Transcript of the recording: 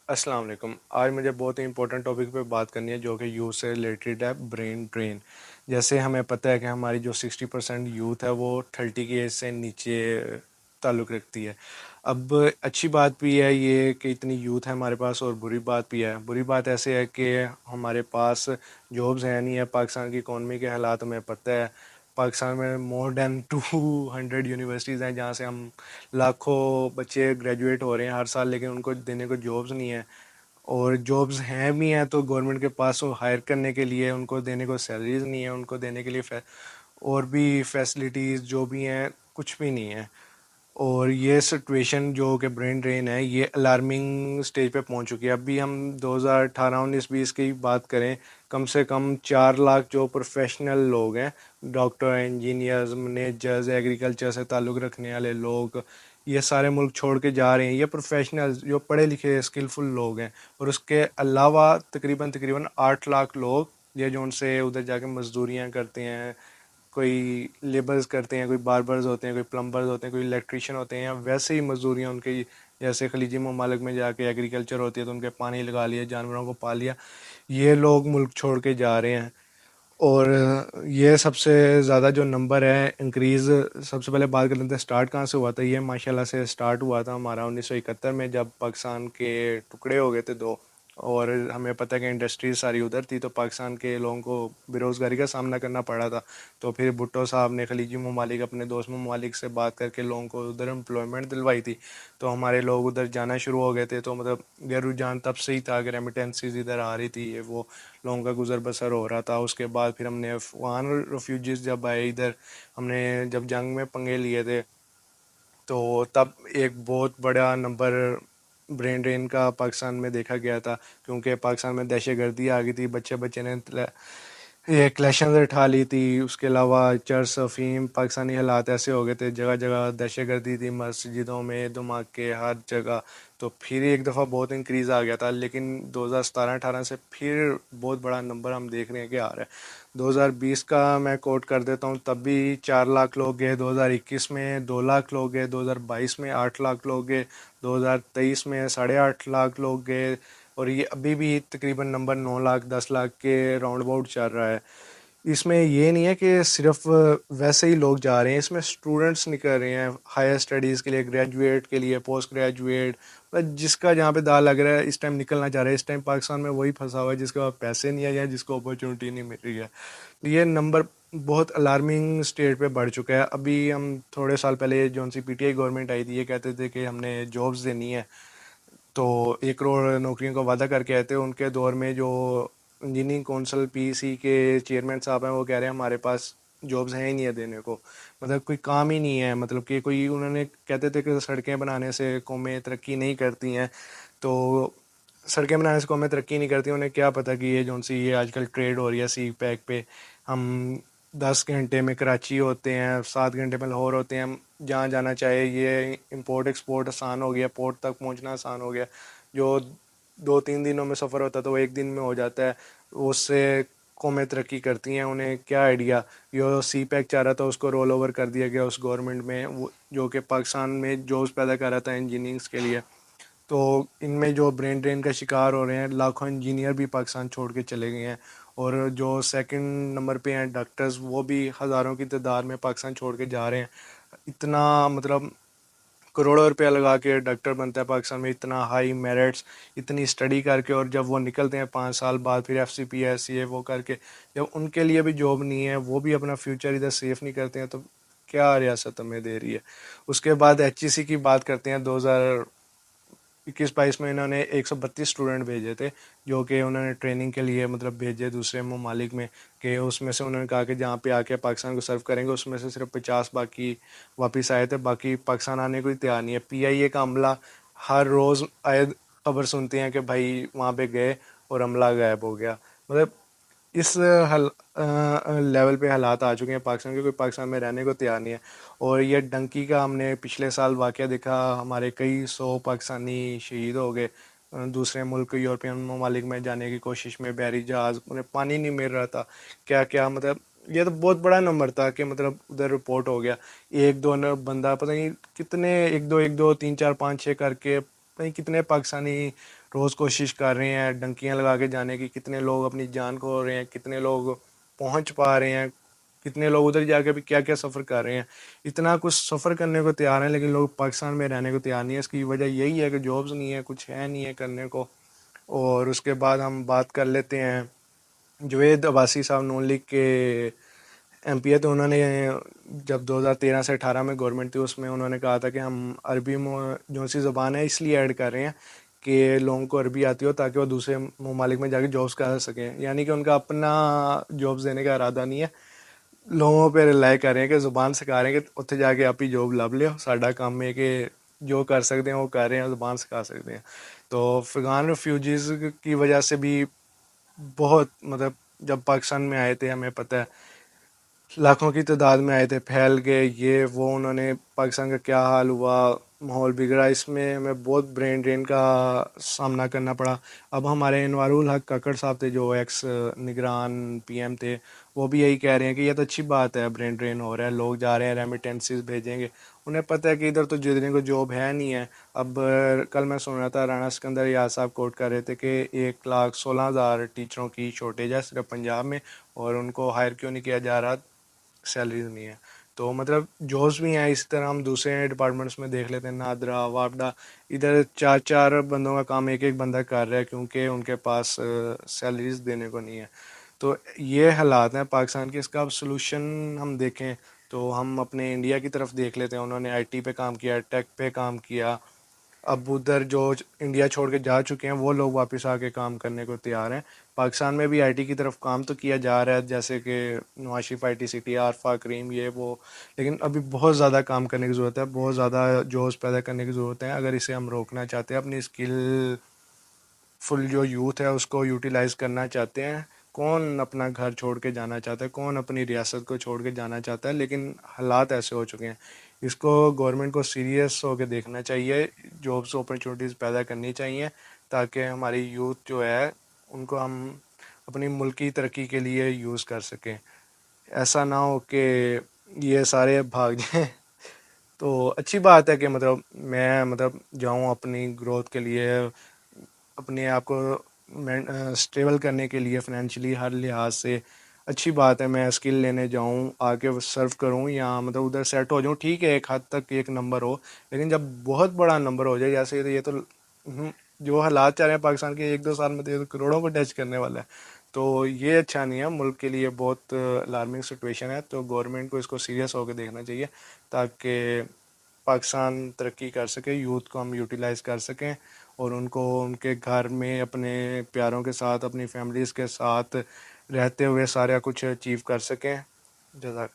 السلام علیکم. آج مجھے بہت ہی امپورٹنٹ ٹاپک پہ بات کرنی ہے جو کہ یوتھ سے ریلیٹڈ ہے، برین ڈرین. جیسے ہمیں پتہ ہے کہ ہماری جو 60% یوتھ ہے وہ 30 کی ایج سے نیچے تعلق رکھتی ہے. اب اچھی بات بھی ہے یہ کہ اتنی یوتھ ہے ہمارے پاس، اور بری بات بھی ہے. بری بات ایسے ہے کہ ہمارے پاس جابز ہیں نہیں ہے. پاکستان کی اکانومی کے حالات ہمیں پتہ ہے. پاکستان میں مور دین 200 یونیورسٹیز ہیں جہاں سے ہم لاکھوں بچے گریجویٹ ہو رہے ہیں ہر سال، لیکن ان کو دینے کو جابز نہیں ہیں. اور جابز ہیں بھی ہیں تو گورنمنٹ کے پاس وہ ہائر کرنے کے لیے ان کو دینے کو سیلریز نہیں ہیں، ان کو دینے کے لیے اور بھی فیسلٹیز جو بھی ہیں کچھ بھی نہیں ہے. اور یہ سچویشن جو کہ برین ڈرین ہے یہ الارمنگ سٹیج پہ پہنچ چکی ہے. ابھی ہم 2018-19-20 کی بات کریں، کم سے کم 4 لاکھ جو پروفیشنل لوگ ہیں، ڈاکٹر، انجینئرز، منیجرز، ایگریکلچر سے تعلق رکھنے والے لوگ، یہ سارے ملک چھوڑ کے جا رہے ہیں. یہ پروفیشنلز جو پڑھے لکھے اسکلفل لوگ ہیں. اور اس کے علاوہ تقریباً 8 لاکھ لوگ یہ جو ان سے ادھر جا کے مزدوریاں کرتے ہیں، کوئی لیبرز کرتے ہیں، کوئی باربرز ہوتے ہیں، کوئی پلمبرز ہوتے ہیں، کوئی الیکٹریشین ہوتے ہیں، یا ویسے ہی مزدوریاں ان کی جیسے خلیجی ممالک میں جا کے ایگریکلچر ہوتی ہے تو ان کے پانی لگا لیا، جانوروں کو پال لیا. یہ لوگ ملک چھوڑ کے جا رہے ہیں. اور یہ سب سے زیادہ جو نمبر ہے انکریز، سب سے پہلے بات کر لیتے ہیں اسٹارٹ کہاں سے ہوا تھا. یہ ماشاءاللہ سے اسٹارٹ ہوا تھا ہمارا 1971 میں، جب پاکستان کے ٹکڑے ہو گئے تھے دو. اور ہمیں پتہ ہے کہ انڈسٹریز ساری ادھر تھی تو پاکستان کے لوگوں کو بے روزگاری کا سامنا کرنا پڑا تھا. تو پھر بھٹو صاحب نے خلیجی ممالک، اپنے دوست ممالک سے بات کر کے لوگوں کو ادھر امپلائمنٹ دلوائی تھی. تو ہمارے لوگ ادھر جانا شروع ہو گئے تھے. تو مطلب یہ رجحان تب سے ہی تھا کہ ریمیٹنسیز ادھر آ رہی تھی، یہ وہ لوگوں کا گزر بسر ہو رہا تھا. اس کے بعد پھر ہم نے افغان ریفیوجیز جب آئے ادھر، ہم نے جب جنگ میں پنگے لیے تھے تو تب ایک بہت بڑا نمبر برین ڈرین کا پاکستان میں دیکھا گیا تھا. کیونکہ پاکستان میں دہشت گردی آ گئی تھی، بچے نے یہ کلیشنز اٹھا لی تھی. اس کے علاوہ چرس، افیم، پاکستانی حالات ایسے ہو گئے تھے، جگہ جگہ دہشت گردی تھی، مسجدوں میں دھماکے ہر جگہ. تو پھر ایک دفعہ بہت انکریز آ گیا تھا، لیکن 2017-18 سے پھر بہت بڑا نمبر ہم دیکھ رہے ہیں کہ آ رہا ہے. 2020 کا میں کوٹ کر دیتا ہوں، تب بھی 4 لاکھ لوگ گئے. 2021 میں 2 لاکھ لوگ گئے. 2022 میں 8 لاکھ لوگ گئے. 2023 میں 8.5 لاکھ لوگ گئے. اور یہ ابھی بھی تقریباً نمبر 9 لاکھ 10 لاکھ کے راؤنڈ اباؤٹ چل رہا ہے. اس میں یہ نہیں ہے کہ صرف ویسے ہی لوگ جا رہے ہیں، اس میں اسٹوڈنٹس نکل رہے ہیں ہائر اسٹڈیز کے لیے، گریجویٹ کے لیے، پوسٹ گریجویٹ، جس کا جہاں پہ دال لگ رہا ہے اس ٹائم نکلنا چاہ رہا ہے. اس ٹائم پاکستان میں وہی پھنسا ہوا ہے جس کے پاس پیسے نہیں ہے یا جس کو اپرچونیٹی نہیں مل رہی ہے. یہ نمبر بہت الارمنگ اسٹیٹ پہ بڑھ چکا ہے. ابھی ہم تھوڑے سال پہلے جون سی پی ٹی آئی گورنمنٹ آئی تھی، یہ کہتے تھے کہ ہم نے جابز دینی ہے، تو 1 کروڑ نوکریوں کا وعدہ کر کے آئے تھے. ان کے دور میں جو انجینئرنگ کونسل پی سی کے چیئرمین صاحب ہیں وہ کہہ رہے ہیں ہمارے پاس جابز ہیں ہی نہیں ہے دینے کو، مطلب کوئی کام ہی نہیں ہے. مطلب کہ کوئی، انہوں نے کہتے تھے کہ سڑکیں بنانے سے قومیں ترقی نہیں کرتی ہیں. تو سڑکیں بنانے سے قومیں ترقی نہیں کرتی، انہیں کیا پتہ کہ یہ جون سی یہ آج کل ٹریڈ ہو رہی ہے سی پیک پہ، ہم 10 گھنٹے میں کراچی ہوتے ہیں، 7 گھنٹے میں لاہور ہوتے ہیں. ہم جہاں جانا چاہے، یہ امپورٹ ایکسپورٹ آسان ہو گیا، پورٹ تک پہنچنا آسان ہو گیا. جو 2-3 دنوں میں سفر ہوتا ہے تو وہ 1 دن میں ہو جاتا ہے. اس سے قومیں ترقی کرتی ہیں. انہیں کیا آئیڈیا، جو سی پیک چاہ رہا تھا اس کو رول اوور کر دیا گیا اس گورنمنٹ میں، جو کہ پاکستان میں جابز پیدا کر رہا تھا انجینئرنگس کے لیے. تو ان میں جو برین ڈرین کا شکار ہو رہے ہیں، لاکھوں انجینئر بھی پاکستان چھوڑ کے چلے گئے ہیں. اور جو سیکنڈ نمبر پہ ہیں ڈاکٹرز، وہ بھی ہزاروں کی تعداد میں پاکستان چھوڑ کے جا رہے ہیں. اتنا مطلب کروڑوں روپیہ لگا کے ڈاکٹر بنتا ہے پاکستان میں، اتنا ہائی میرٹس، اتنی اسٹڈی کر کے، اور جب وہ نکلتے ہیں 5 سال بعد پھر ایف سی پی ایس یہ وہ کر کے، جب ان کے لیے بھی جاب نہیں ہے، وہ بھی اپنا فیوچر ادھر سیف نہیں کرتے ہیں، تو کیا ریاست ہمیں دے رہی ہے. اس کے بعد ایچ ای سی کی بات کرتے ہیں. 2021-22 میں انہوں نے 132 اسٹوڈنٹ بھیجے تھے، جو کہ انہوں نے ٹریننگ کے لیے مطلب بھیجے دوسرے ممالک میں، کہ اس میں سے انہوں نے کہا کہ جہاں پہ آ کے پاکستان کو سرو کریں گے، اس میں سے صرف 50 باقی واپس آئے تھے، باقی پاکستان آنے کو ہی تیار نہیں ہے. پی آئی اے کا عملہ ہر روز آئے خبر سنتے ہیں کہ بھائی وہاں پہ گئے اور عملہ غائب ہو گیا. مطلب اس لیول پہ حالات آ چکے ہیں پاکستان کے، کوئی پاکستان میں رہنے کو تیار نہیں ہے. اور یہ ڈنکی کا ہم نے پچھلے سال واقعہ دیکھا، ہمارے کئی 100 پاکستانی شہید ہو گئے دوسرے ملک یورپین ممالک میں جانے کی کوشش میں، بحری جہاز، انہیں پانی نہیں مل رہا تھا. کیا کیا مطلب یہ تو بہت بڑا نمبر تھا کہ مطلب ادھر رپورٹ ہو گیا. 1-2 بندہ پتہ نہیں کتنے، 1-2 1-2 3-4 5-6 کر کے کہیں کتنے پاکستانی روز کوشش کر رہے ہیں ڈنکیاں لگا کے جانے کی, کتنے لوگ اپنی جان کھو رہے ہیں, کتنے لوگ پہنچ پا رہے ہیں, کتنے لوگ ادھر جا کے بھی کیا کیا سفر کر رہے ہیں. اتنا کچھ سفر کرنے کو تیار ہیں لیکن لوگ پاکستان میں رہنے کو تیار نہیں ہے. اس کی وجہ یہی ہے کہ جابز نہیں ہے, کچھ ہے نہیں ہے کرنے کو. اور اس کے بعد ہم بات کر لیتے ہیں جوید عباسی صاحب نون لیگ کے ایم پی ہے. تو انہوں نے جب 2013 سے 18 میں گورنمنٹ تھی اس میں انہوں نے کہا تھا کہ ہم عربی جو سی زبان ہے اس لیے ایڈ کر رہے ہیں کہ لوگوں کو عربی آتی ہو تاکہ وہ دوسرے ممالک میں جا کے جابس کر سکیں. یعنی کہ ان کا اپنا جابس دینے کا ارادہ نہیں ہے, لوگوں پہ رلائی کر رہے ہیں کہ زبان سکھا رہے ہیں کہ اتنے جا کے آپ ہی جاب لب لو. ساڈا کام ہے کہ جو کر سکتے ہیں وہ کر رہے ہیں, زبان سکھا سکتے ہیں. تو افغان ریفیوجیز کی وجہ سے بھی بہت مطلب جب پاکستان میں آئے تھے ہمیں پتہ ہے لاکھوں کی تعداد میں آئے تھے, پھیل گئے یہ وہ, انہوں نے پاکستان کا کیا حال ہوا, ماحول بگڑا. اس میں ہمیں بہت برین ڈرین کا سامنا کرنا پڑا. اب ہمارے انوار الحق ککڑ صاحب تھے جو ایکس نگران پی ایم تھے, وہ بھی یہی کہہ رہے ہیں کہ یہ تو اچھی بات ہے, برین ڈرین ہو رہا ہے, لوگ جا رہے ہیں ریمیٹنسز بھیجیں گے. انہیں پتہ ہے کہ ادھر تو جتنے کو جاب ہے نہیں ہے. اب کل میں سن رہا تھا رانا سکندر یاد صاحب کوٹ کر رہے تھے کہ 1,16,000 ٹیچروں کی شارٹیج ہے صرف پنجاب میں, اور ان کو ہائر کیوں نہیں کیا جا رہا, سیلریز نہیں ہے. تو مطلب جابس بھی ہیں. اسی طرح ہم دوسرے ڈپارٹمنٹس میں دیکھ لیتے ہیں, نادرا, واپڈا, ادھر 4 بندوں کا کام ایک بندہ کر رہا ہے کیونکہ ان کے پاس سیلریز دینے کو نہیں ہے. تو یہ حالات ہیں پاکستان کے. اس کا اب سلوشن ہم دیکھیں تو ہم اپنے انڈیا کی طرف دیکھ لیتے ہیں. انہوں نے آئی ٹی پہ کام کیا, ٹیک پہ کام کیا. اب ادھر جو انڈیا چھوڑ کے جا چکے ہیں وہ لوگ واپس آ کے کام کرنے کو تیار ہیں. پاکستان میں بھی آئی ٹی کی طرف کام تو کیا جا رہا ہے, جیسے کہ Nawaz Sharif I T city, Arifa کریم, یہ وہ, لیکن ابھی بہت زیادہ کام کرنے کی ضرورت ہے, بہت زیادہ جوش پیدا کرنے کی ضرورت ہے. اگر اسے ہم روکنا چاہتے ہیں, اپنی اسکل فل جو یوتھ ہے اس کو یوٹیلائز کرنا چاہتے ہیں. کون اپنا گھر چھوڑ کے جانا چاہتا ہے, کون اپنی ریاست کو چھوڑ کے جانا چاہتا ہے, لیکن حالات ایسے ہو چکے ہیں. اس کو گورنمنٹ کو سیریس ہو کے دیکھنا چاہیے, جابس اپرچونیٹیز پیدا کرنی چاہیے تاکہ ہماری یوتھ جو ہے ان کو ہم اپنی ملکی ترقی کے لیے یوز کر سکیں. ایسا نہ ہو کہ یہ سارے بھاگ جائیں. تو اچھی بات ہے کہ مطلب میں جاؤں اپنی گروتھ کے لیے, اپنے آپ کو اسٹیبل کرنے کے لیے فائنینشلی ہر لحاظ سے. اچھی بات ہے میں اسکل لینے جاؤں, آگے سرو کروں یا مطلب ادھر سیٹ ہو جاؤں. ٹھیک ہے ایک حد تک ایک نمبر ہو, لیکن جب بہت بڑا نمبر ہو جائے, جیسے یہ تو جو حالات چل رہے ہیں پاکستان کے 1-2 سال میں تو یہ تو کروڑوں کو ٹچ کرنے والا ہے. تو یہ اچھا نہیں ہے, ملک کے لیے بہت الارمنگ سچویشن ہے. تو گورنمنٹ کو اس کو سیریس ہو کے دیکھنا چاہیے تاکہ پاکستان ترقی کر سکے, یوتھ کو ہم یوٹیلائز کر سکیں, اور ان کو ان کے گھر میں اپنے پیاروں کے ساتھ, اپنی فیملیز کے ساتھ رہتے ہوئے سارا کچھ اچیو کر سکیں. جزاک